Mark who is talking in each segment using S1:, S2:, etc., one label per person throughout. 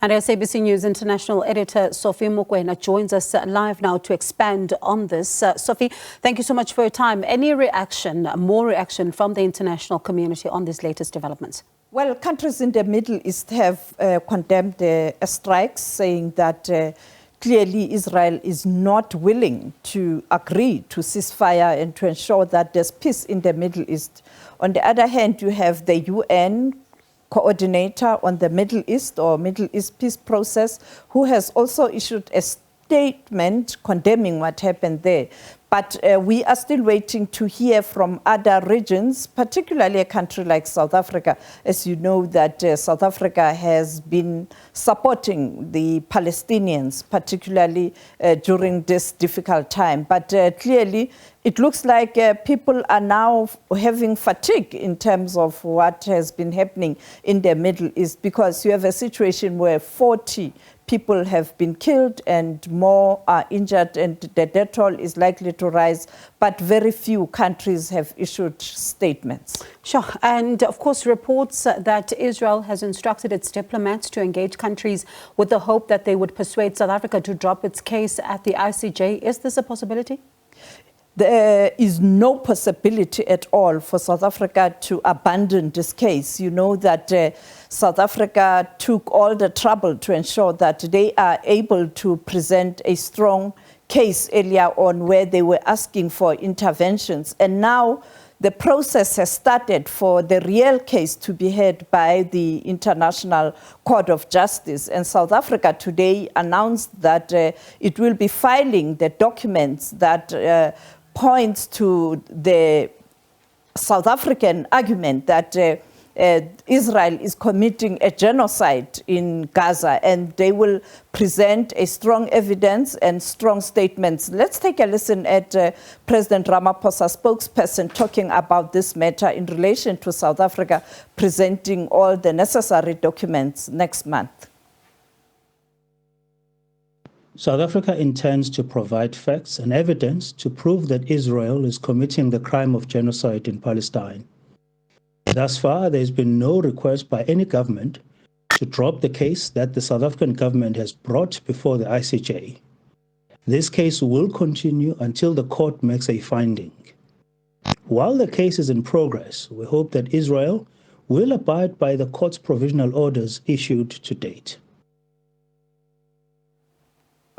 S1: And SABC News international editor Sophie Mokoena joins us live now to expand on this. Sophie, thank you so much for your time. Any reaction, more reaction from the international community on these latest developments?
S2: Well, countries in the Middle East have condemned strikes, saying that clearly Israel is not willing to agree to ceasefire and to ensure that there's peace in the Middle East. On the other hand, you have the UN coordinator on the Middle East or Middle East peace process, who has also issued a statement condemning what happened there. But we are still waiting to hear from other regions, particularly a country like South Africa. As you know, that South Africa has been supporting the Palestinians, particularly during this difficult time. But clearly, it looks like people are now having fatigue in terms of what has been happening in the Middle East, because you have a situation where 40 people have been killed and more are injured, and the death toll is likely to rise, but very few countries have issued statements.
S1: Sure. And of course, reports that Israel has instructed its diplomats to engage countries with the hope that they would persuade South Africa to drop its case at the ICJ. Is this a possibility?
S2: There is no possibility at all for South Africa to abandon this case. You know that South Africa took all the trouble to ensure that they are able to present a strong case earlier on, where they were asking for interventions. And now the process has started for the real case to be heard by the International Court of Justice. And South Africa today announced that it will be filing the documents that points to the South African argument that Israel is committing a genocide in Gaza, and they will present a strong evidence and strong statements. Let's take a listen at President Ramaphosa's spokesperson talking about this matter in relation to South Africa presenting all the necessary documents next month.
S3: South Africa intends to provide facts and evidence to prove that Israel is committing the crime of genocide in Palestine. Thus far, there has been no request by any government to drop the case that the South African government has brought before the ICJ. This case will continue until the court makes a finding. While the case is in progress, we hope that Israel will abide by the court's provisional orders issued to date.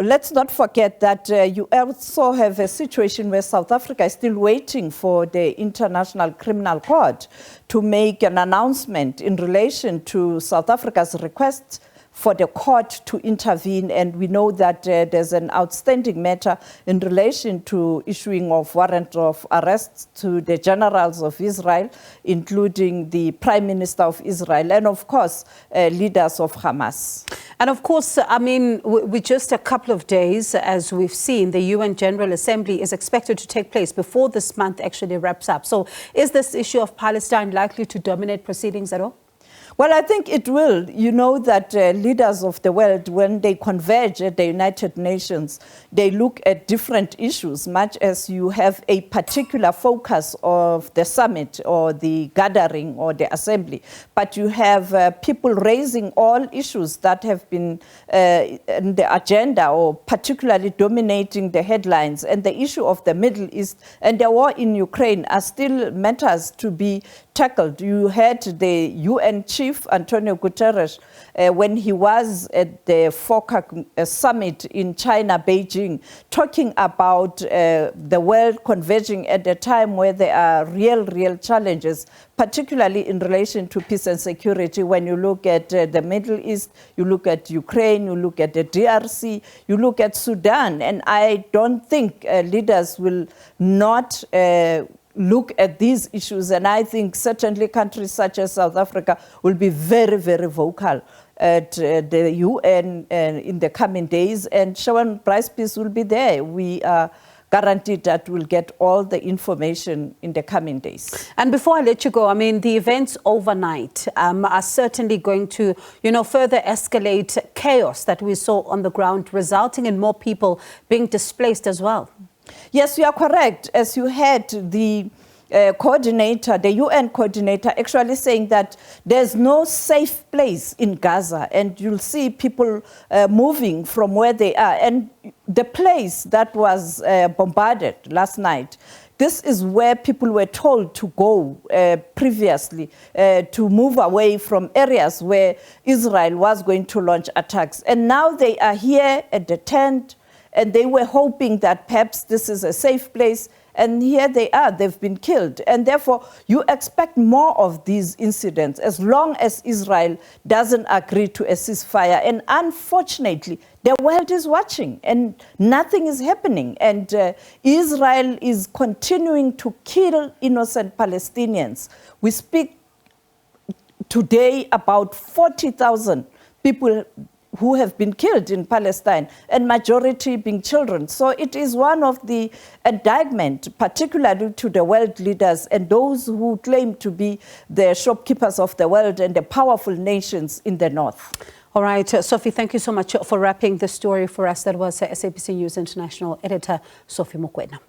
S2: Let's not forget that you also have a situation where South Africa is still waiting for the International Criminal Court to make an announcement in relation to South Africa's request for the court to intervene. And we know that there's an outstanding matter in relation to issuing of warrant of arrest to the generals of Israel, including the Prime Minister of Israel and, of course, leaders of Hamas.
S1: And of course, I mean, with just a couple of days, as we've seen, the UN General Assembly is expected to take place before this month actually wraps up. So is this issue of Palestine likely to dominate proceedings at all?
S2: Well, I think it will. You know that leaders of the world, when they converge at the United Nations, they look at different issues, much as you have a particular focus of the summit or the gathering or the assembly. But you have people raising all issues that have been in the agenda or particularly dominating the headlines. And the issue of the Middle East and the war in Ukraine are still matters to be tackled. You had the UN chief, Antonio Guterres, when he was at the FOCAC summit in China, Beijing, talking about the world converging at a time where there are real challenges, particularly in relation to peace and security. When you look at the Middle East, you look at Ukraine, you look at the DRC, you look at Sudan, and I don't think leaders will not look at these issues. And I think certainly countries such as South Africa will be very vocal at the UN in the coming days, and Sharon Bryce-Pease will be there. We are guaranteed that we'll get all the information in the coming days.
S1: And before I let you go, I mean, the events overnight are certainly going to, further escalate chaos that we saw on the ground, resulting in more people being displaced as well.
S2: Yes, you are correct. As you had the coordinator, the UN coordinator, actually saying that there's no safe place in Gaza, and you'll see people moving from where they are. And the place that was bombarded last night, this is where people were told to go previously, to move away from areas where Israel was going to launch attacks. And now they are here at the tent, and they were hoping that perhaps this is a safe place. And here they are, they've been killed. And therefore, you expect more of these incidents as long as Israel doesn't agree to a ceasefire. And unfortunately, the world is watching and nothing is happening. And Israel is continuing to kill innocent Palestinians. We speak today about 40,000 people who have been killed in Palestine, and majority being children. So it is one of the indictment, particularly to the world leaders and those who claim to be the shopkeepers of the world and the powerful nations in the north.
S1: All right, Sophie, thank you so much for wrapping the story for us. That was SABC News International editor Sophie Mokoena.